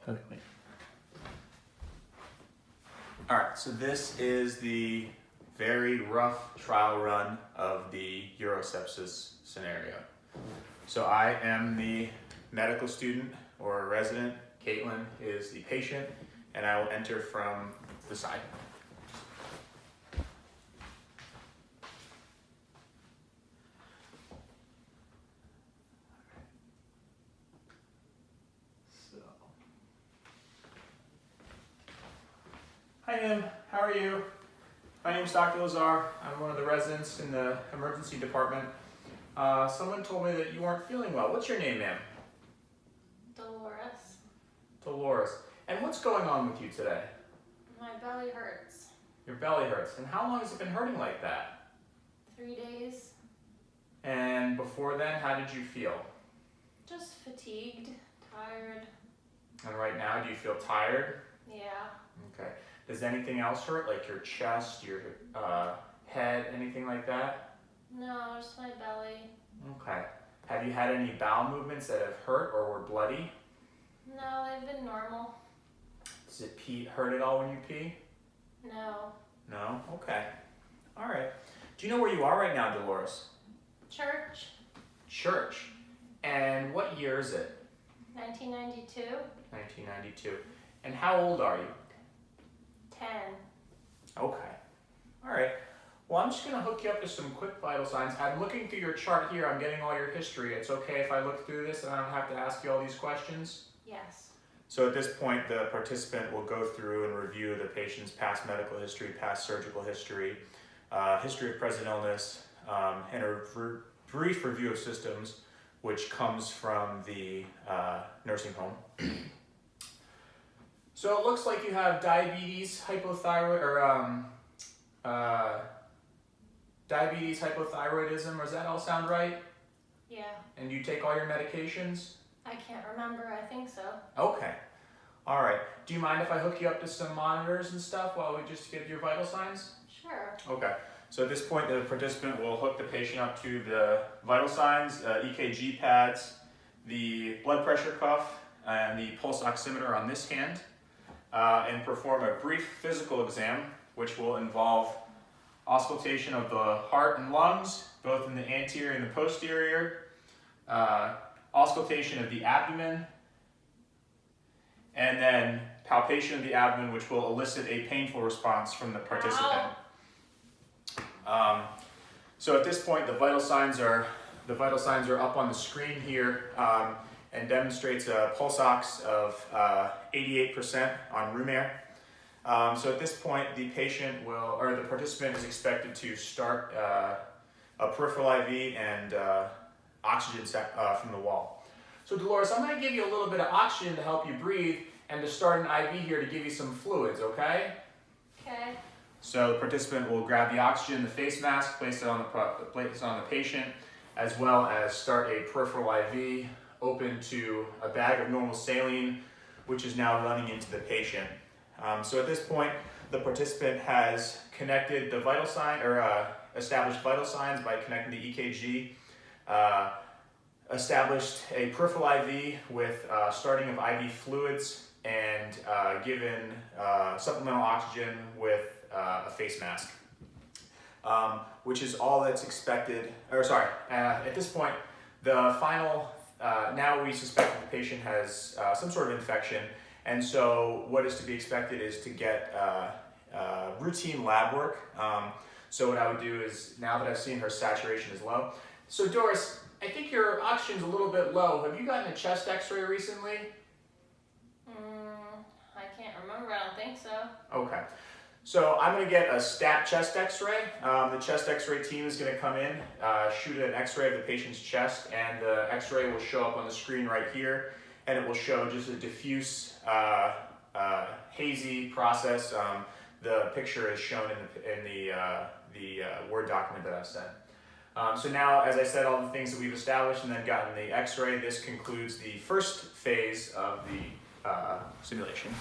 Okay, wait. All right, so this is the very rough trial run of the Urosepsis scenario. So I am the medical student or resident. Caitlin is the patient, and I will enter from the side. Hi, Em. How are you? My name is Dr. Lazar. I'm one of the residents in the emergency department. Someone told me that you weren't feeling well. What's your name, ma'am? Dolores. Dolores. And what's going on with you today? My belly hurts. Your belly hurts. And how long has it been hurting like that? 3 days. And before then, how did you feel? Just fatigued, tired. And right now, do you feel tired? Yeah. Okay. Does anything else hurt, like your chest, your head, anything like that? No, just my belly. Okay. Have you had any bowel movements that have hurt or were bloody? No, they've been normal. Does it hurt at all when you pee? No. No? Okay. All right. Do you know where you are right now, Dolores? Church. Church. And what year is it? 1992. 1992. And how old are you? 10. Okay. All right. Well, I'm just going to hook you up to some quick vital signs. I'm looking through your chart here. I'm getting all your history. It's okay if I look through this and I don't have to ask you all these questions? Yes. So at this point, the participant will go through and review the patient's past medical history, past surgical history, history of present illness, and a brief review of systems, which comes from the nursing home. So it looks like you have diabetes, hypothyroid, or diabetes, hypothyroidism. Does that all sound right? Yeah. And you take all your medications? I can't remember. I think so. Okay. All right. Do you mind if I hook you up to some monitors and stuff while we just get your vital signs? Sure. Okay. So at this point, the participant will hook the patient up to the vital signs, EKG pads, the blood pressure cuff, and the pulse oximeter on this hand, and perform a brief physical exam, which will involve auscultation of the heart and lungs, both in the anterior and the posterior, auscultation of the abdomen, and then palpation of the abdomen, which will elicit a painful response from the participant. So at this point, the vital signs are up on the screen here, and demonstrates a pulse ox of 88% on room air. So at this point, the participant is expected to start a peripheral IV and oxygen from the wall. So Dolores, I'm going to give you a little bit of oxygen to help you breathe, and to start an IV here to give you some fluids, okay? Okay. So the participant will grab the oxygen, the face mask, place it on the patient, as well as start a peripheral IV open to a bag of normal saline, which is now running into the patient. So at this point, the participant has connected the vital sign, or established vital signs by connecting the EKG, established a peripheral IV with starting of IV fluids, and given supplemental oxygen with a face mask, which is all that's expected. At this point, the final, now we suspect that the patient has some sort of infection, and so what is to be expected is to get routine lab work. So what I would do is, now that I've seen her saturation is low. So Doris, I think your oxygen's a little bit low. Have you gotten a chest x-ray recently? I can't remember. I don't think so. Okay. So I'm going to get a stat chest x-ray. The chest x-ray team is going to come in, shoot an x-ray of the patient's chest, and the x-ray will show up on the screen right here, and it will show just a diffuse, hazy process. The picture is shown in the Word document that I've sent. So now, as I said, all the things that we've established and then gotten the x-ray, this concludes the first phase of the simulation.